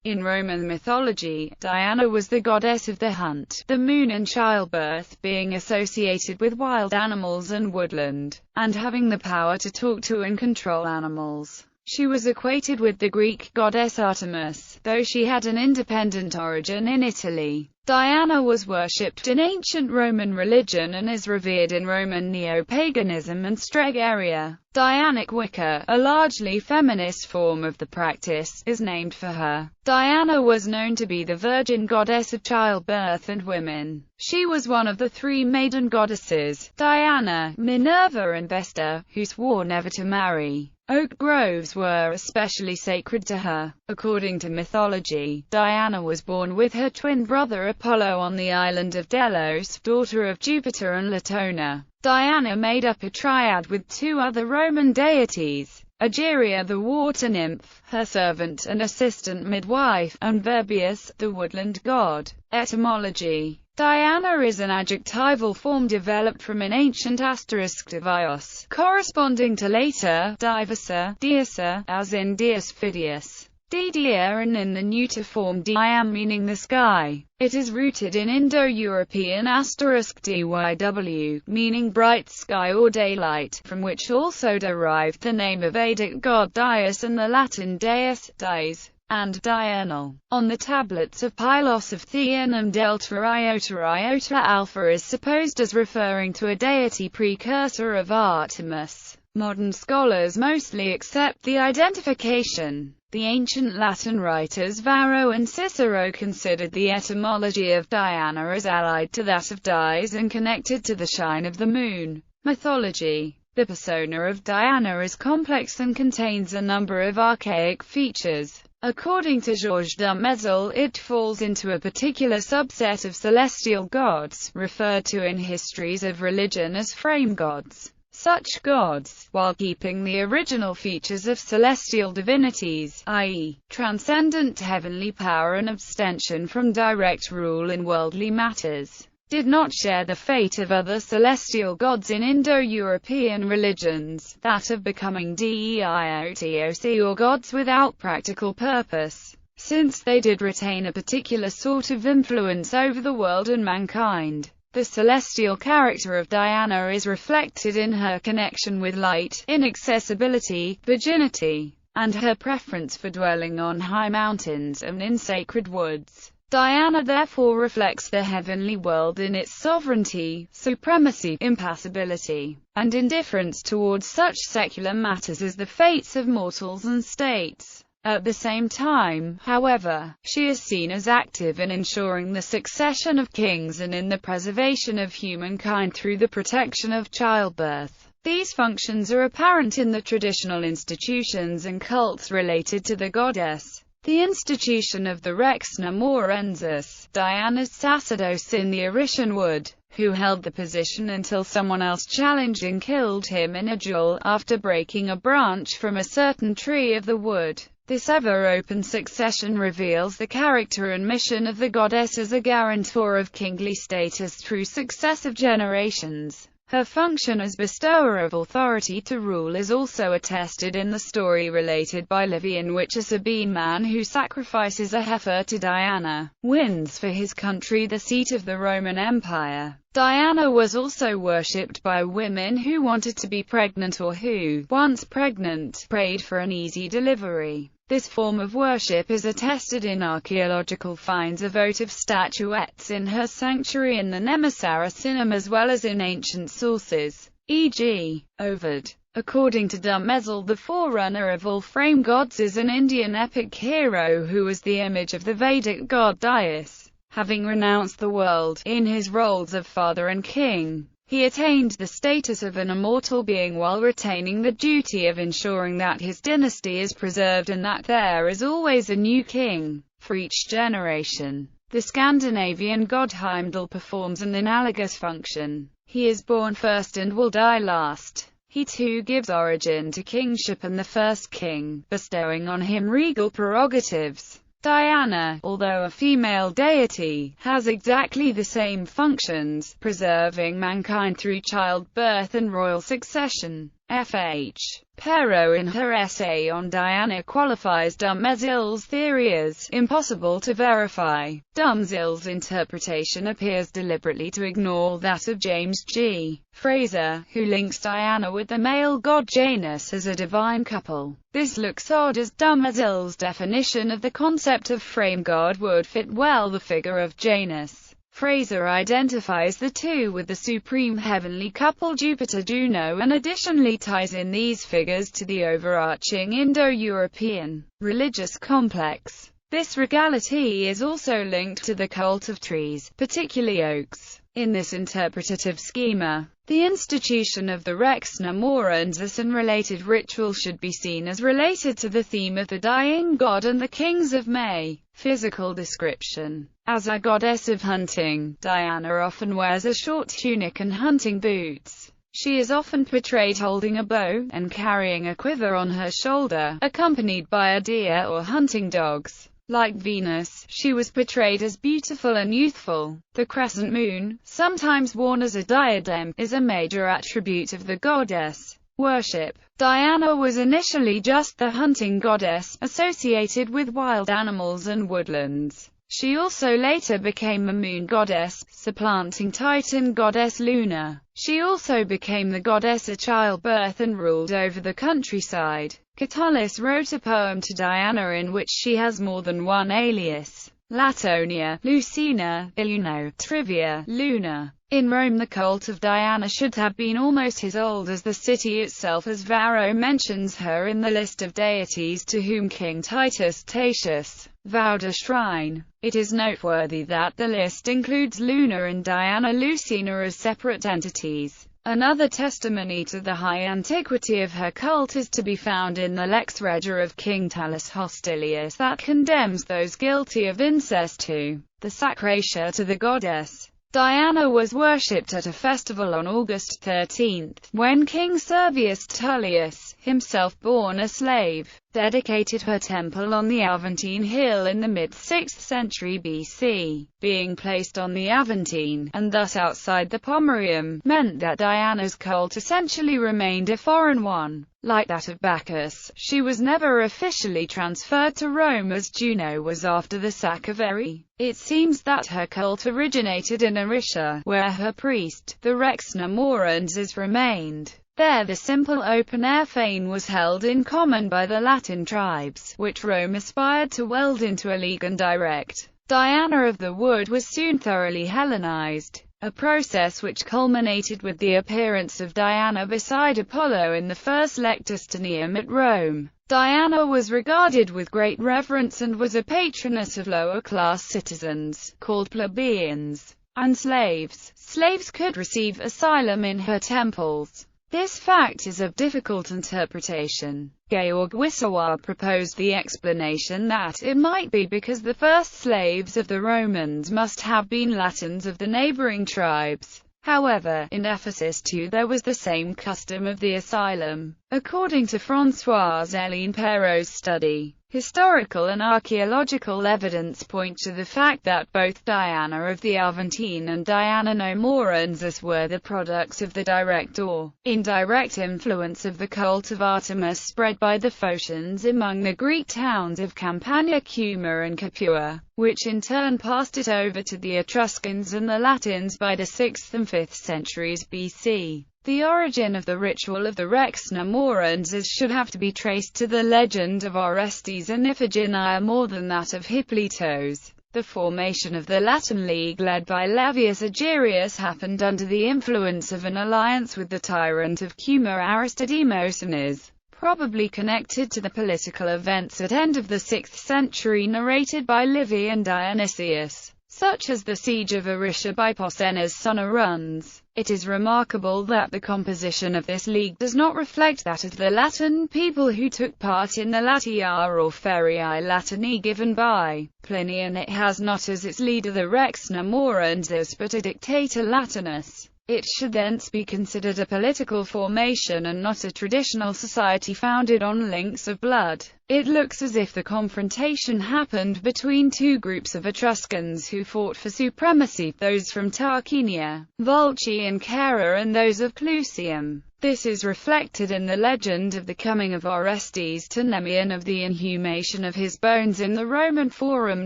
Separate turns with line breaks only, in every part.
In Roman mythology, Diana was the goddess of the hunt, the moon and childbirth, being associated with wild animals and woodland, and having the power to talk to and control animals. She was equated with the Greek goddess Artemis, though she had an independent origin in Italy. Diana was worshipped in ancient Roman religion and is revered in Roman neo-paganism and Stregoria. Dianic Wicca, a largely feminist form of the practice, is named for her. Diana was known to be the virgin goddess of childbirth and women. She was one of the three maiden goddesses, Diana, Minerva and Vesta, who swore never to marry. Oak groves were especially sacred to her. According to mythology, Diana was born with her twin brother Apollo on the island of Delos, daughter of Jupiter and Latona. Diana made up a triad with two other Roman deities, Egeria the water nymph, her servant and assistant midwife, and Verbius, the woodland god. Etymology. Diana is an adjectival form developed from an ancient asterisk divios, corresponding to later divisa, diasa, as in dies fidius, didia, and in the neuter form diam, meaning the sky. It is rooted in Indo-European asterisk dyw, meaning bright sky or daylight, from which also derived the name of Vedic god Dias and the Latin deus, dies, and diurnal. On the tablets of Pylos of Theanum Delta Iota Alpha is supposed as referring to a deity precursor of Artemis. Modern scholars mostly accept the identification. The ancient Latin writers Varro and Cicero considered the etymology of Diana as allied to that of Dis and connected to the shine of the moon. Mythology. The persona of Diana is complex and contains a number of archaic features. According to Georges Dumézil, it falls into a particular subset of celestial gods, referred to in histories of religion as frame gods. Such gods, while keeping the original features of celestial divinities, i.e., transcendent heavenly power and abstention from direct rule in worldly matters, did not share the fate of other celestial gods in Indo-European religions, that of becoming deiotioc or gods without practical purpose, since they did retain a particular sort of influence over the world and mankind. The celestial character of Diana is reflected in her connection with light, inaccessibility, virginity, and her preference for dwelling on high mountains and in sacred woods. Diana therefore reflects the heavenly world in its sovereignty, supremacy, impassibility, and indifference towards such secular matters as the fates of mortals and states. At the same time, however, she is seen as active in ensuring the succession of kings and in the preservation of humankind through the protection of childbirth. These functions are apparent in the traditional institutions and cults related to the goddess. The institution of the Rex Namorensis, Diana's sacerdoce in the Arician wood, who held the position until someone else challenged and killed him in a duel, after breaking a branch from a certain tree of the wood. This ever-open succession reveals the character and mission of the goddess as a guarantor of kingly status through successive generations. Her function as bestower of authority to rule is also attested in the story related by Livy, in which a Sabine man who sacrifices a heifer to Diana wins for his country the seat of the Roman Empire. Diana was also worshipped by women who wanted to be pregnant or who, once pregnant, prayed for an easy delivery. This form of worship is attested in archaeological finds of votive statuettes in her sanctuary in the Nemisaracenum as well as in ancient sources, e.g., Ovid. According to Dumézil, the forerunner of all frame gods is an Indian epic hero who was the image of the Vedic god Dyaus. Having renounced the world, in his roles of father and king, he attained the status of an immortal being while retaining the duty of ensuring that his dynasty is preserved and that there is always a new king for each generation. The Scandinavian god Heimdall performs an analogous function. He is born first and will die last. He too gives origin to kingship and the first king, bestowing on him regal prerogatives. Diana, although a female deity, has exactly the same functions, preserving mankind through childbirth and royal succession. F.H. Perot in her essay on Diana qualifies Dumezil's theory as impossible to verify. Dumezil's interpretation appears deliberately to ignore that of James G. Fraser, who links Diana with the male god Janus as a divine couple. This looks odd, as Dumezil's definition of the concept of frame god would fit well the figure of Janus. Fraser identifies the two with the supreme heavenly couple Jupiter-Juno and additionally ties in these figures to the overarching Indo-European religious complex. This regality is also linked to the cult of trees, particularly oaks. In this interpretative schema, the institution of the Rex Namorensis and related ritual should be seen as related to the theme of the dying god and the kings of May. Physical description. As a goddess of hunting, Diana often wears a short tunic and hunting boots. She is often portrayed holding a bow and carrying a quiver on her shoulder, accompanied by a deer or hunting dogs. Like Venus, she was portrayed as beautiful and youthful. The crescent moon, sometimes worn as a diadem, is a major attribute of the goddess. Worship. Diana was initially just the hunting goddess, associated with wild animals and woodlands. She also later became a moon goddess, supplanting Titan goddess Luna. She also became the goddess of childbirth and ruled over the countryside. Catullus wrote a poem to Diana in which she has more than one alias: Latonia, Lucina, Iluno, Trivia, Luna. In Rome, the cult of Diana should have been almost as old as the city itself, as Varro mentions her in the list of deities to whom King Titus Tatius vowed a shrine. It is noteworthy that the list includes Luna and Diana Lucina as separate entities. Another testimony to the high antiquity of her cult is to be found in the Lex Regia of King Tullus Hostilius that condemns those guilty of incest to the sacratia to the goddess. Diana was worshipped at a festival on August 13, when King Servius Tullius, himself born a slave, dedicated her temple on the Aventine Hill in the mid-6th century BC. Being placed on the Aventine, and thus outside the Pomerium, meant that Diana's cult essentially remained a foreign one. Like that of Bacchus, she was never officially transferred to Rome as Juno was after the sack of Eri. It seems that her cult originated in Aricia, where her priest, the Rex Namorensis, remained. There the simple open-air fane was held in common by the Latin tribes, which Rome aspired to weld into a league and direct. Diana of the Wood was soon thoroughly Hellenized, a process which culminated with the appearance of Diana beside Apollo in the first Lectistinium at Rome. Diana was regarded with great reverence and was a patroness of lower-class citizens, called plebeians, and slaves. Slaves could receive asylum in her temples. This fact is of difficult interpretation. Georg Wissowa proposed the explanation that it might be because the first slaves of the Romans must have been Latins of the neighboring tribes. However, in Ephesus too there was the same custom of the asylum. According to Françoise-Hélène Perrot's study, historical and archaeological evidence point to the fact that both Diana of the Aventine and Diana Namorensis were the products of the direct or indirect influence of the cult of Artemis spread by the Phocians among the Greek towns of Campania, Cuma and Capua, which in turn passed it over to the Etruscans and the Latins by the 6th and 5th centuries BC. The origin of the ritual of the Rex Namorensis should have to be traced to the legend of Orestes and Iphigenia more than that of Hippolytos. The formation of the Latin League led by Levius Agerius happened under the influence of an alliance with the tyrant of Cuma Aristodemus and is probably connected to the political events at end of the 6th century narrated by Livy and Dionysius, such as the siege of Aricia by Posena's son Aruns. It is remarkable that the composition of this league does not reflect that of the Latin people who took part in the Latia or Ferii Latini given by Pliny, and it has not as its leader the Rex Namorensis but a dictator Latinus. It should thence be considered a political formation and not a traditional society founded on links of blood. It looks as if the confrontation happened between two groups of Etruscans who fought for supremacy, those from Tarquinia, Volci and Caere, and those of Clusium. This is reflected in the legend of the coming of Orestes to Nemi and of the inhumation of his bones in the Roman Forum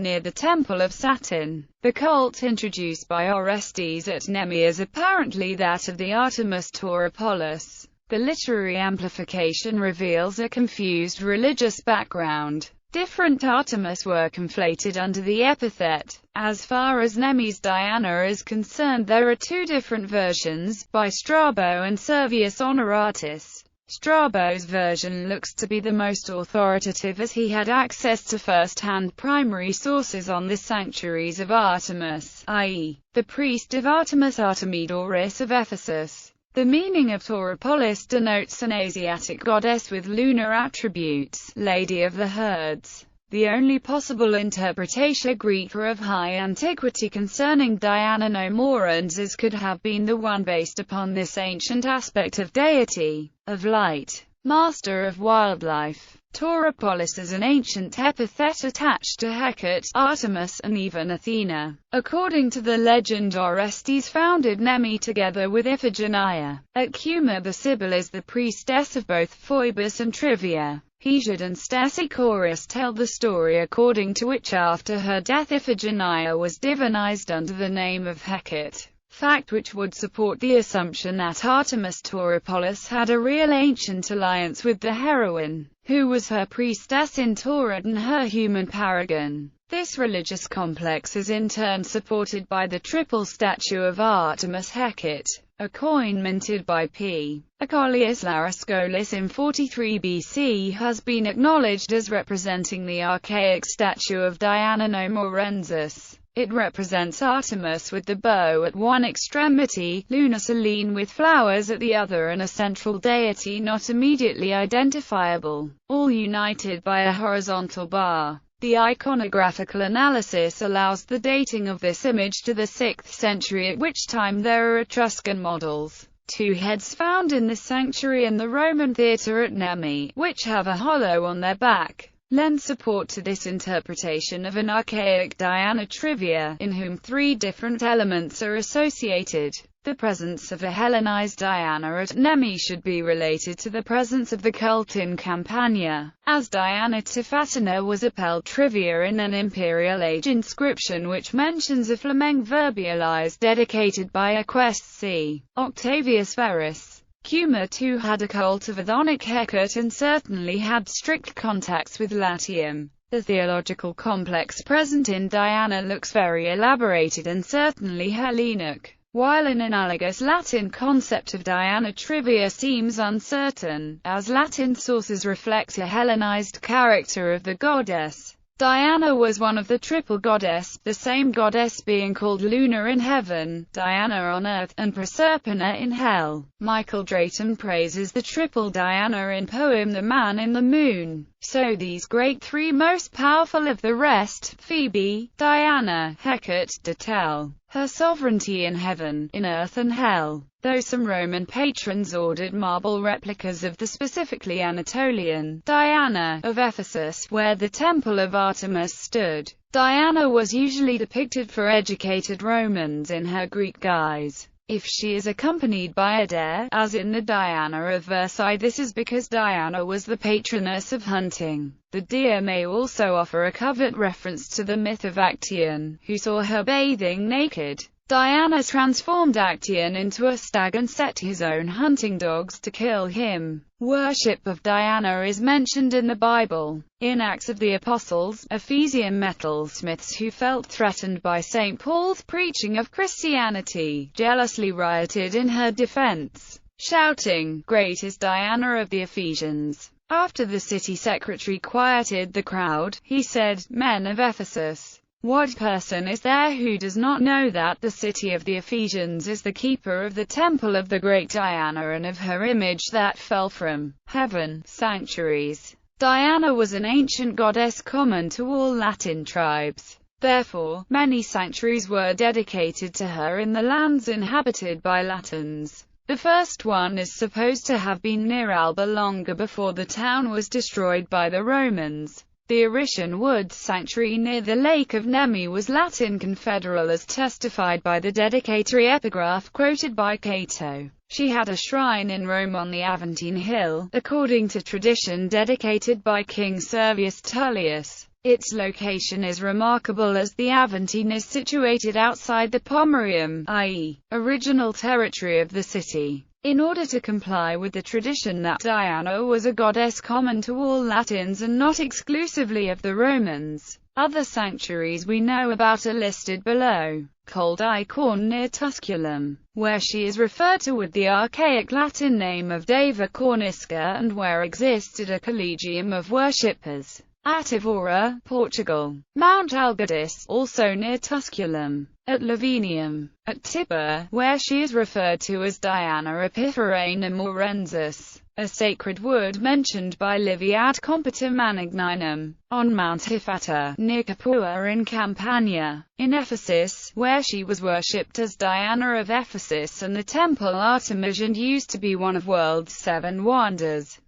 near the Temple of Saturn. The cult introduced by Orestes at Nemi is apparently that of the Artemis Tauropolis. The literary amplification reveals a confused religious background. Different Artemis were conflated under the epithet. As far as Nemi's Diana is concerned, there are two different versions, by Strabo and Servius Honoratus. Strabo's version looks to be the most authoritative, as he had access to first-hand primary sources on the sanctuaries of Artemis, i.e., the priest of Artemis Artemidoris of Ephesus. The meaning of Tauropolis denotes an Asiatic goddess with lunar attributes, lady of the herds. The only possible interpretation Greek or of high antiquity concerning Diana no Morensis could have been the one based upon this ancient aspect of deity, of light, master of wildlife. Tauropolis is an ancient epithet attached to Hecate, Artemis, and even Athena. According to the legend, Orestes founded Nemi together with Iphigenia. At Cuma, the Sibyl is the priestess of both Phoebus and Trivia. Hesiod and Stesichorus tell the story according to which after her death Iphigenia was divinized under the name of Hecate. Fact which would support the assumption that Artemis Tauropolis had a real ancient alliance with the heroine, who was her priestess in Tauride and her human paragon. This religious complex is in turn supported by the triple statue of Artemis Hecate, a coin minted by P. Acolius Larascolis in 43 BC has been acknowledged as representing the archaic statue of Diana no Morensis. It represents Artemis with the bow at one extremity, Luna Selene with flowers at the other, and a central deity not immediately identifiable, all united by a horizontal bar. The iconographical analysis allows the dating of this image to the 6th century, at which time there are Etruscan models. Two heads found in the sanctuary and the Roman theatre at Nemi, which have a hollow on their back, lend support to this interpretation of an archaic Diana Trivia, in whom three different elements are associated. The presence of a Hellenized Diana at Nemi should be related to the presence of the cult in Campania, as Diana Tifatina was a Pell Trivia in an Imperial Age inscription which mentions a Flameng verbialized dedicated by Equest c. Octavius Verus. Cuma too had a cult of Athonic Hecate and certainly had strict contacts with Latium. The theological complex present in Diana looks very elaborated and certainly Hellenic, while an analogous Latin concept of Diana Trivia seems uncertain, as Latin sources reflect a Hellenized character of the goddess. Diana was one of the triple goddess, the same goddess being called Luna in heaven, Diana on earth, and Proserpina in hell. Michael Drayton praises the triple Diana in poem The Man in the Moon. So these great three most powerful of the rest, Phoebe, Diana, Hecate, tell her sovereignty in heaven, in earth and hell. Though some Roman patrons ordered marble replicas of the specifically Anatolian Diana of Ephesus, where the temple of Artemis stood, Diana was usually depicted for educated Romans in her Greek guise. If she is accompanied by a deer, as in the Diana of Versailles, this is because Diana was the patroness of hunting. The deer may also offer a covert reference to the myth of Actaeon, who saw her bathing naked. Diana transformed Actaeon into a stag and set his own hunting dogs to kill him. Worship of Diana is mentioned in the Bible. In Acts of the Apostles, Ephesian metalsmiths who felt threatened by St. Paul's preaching of Christianity, jealously rioted in her defense, shouting, "Great is Diana of the Ephesians." After the city secretary quieted the crowd, he said, "Men of Ephesus, what person is there who does not know that the city of the Ephesians is the keeper of the temple of the great Diana and of her image that fell from heaven, sanctuaries?" Diana was an ancient goddess common to all Latin tribes. Therefore, many sanctuaries were dedicated to her in the lands inhabited by Latins. The first one is supposed to have been near Alba Longa before the town was destroyed by the Romans. The Arician Woods Sanctuary near the Lake of Nemi was Latin confederal, as testified by the dedicatory epigraph quoted by Cato. She had a shrine in Rome on the Aventine Hill, according to tradition dedicated by King Servius Tullius. Its location is remarkable as the Aventine is situated outside the Pomerium, i.e., original territory of the city. In order to comply with the tradition that Diana was a goddess common to all Latins and not exclusively of the Romans, other sanctuaries we know about are listed below. Cold Icon near Tusculum, where she is referred to with the archaic Latin name of Deva Cornisca and where existed a collegium of worshippers. At Evora, Portugal. Mount Algardis, also near Tusculum. At Lavinium. At Tibur, where she is referred to as Diana Epipharena Morensis, a sacred wood mentioned by Livy ad Compita Manigninum. On Mount Hypata, near Capua in Campania. In Ephesus, where she was worshipped as Diana of Ephesus and the temple Artemis and used to be one of world's 7 wonders.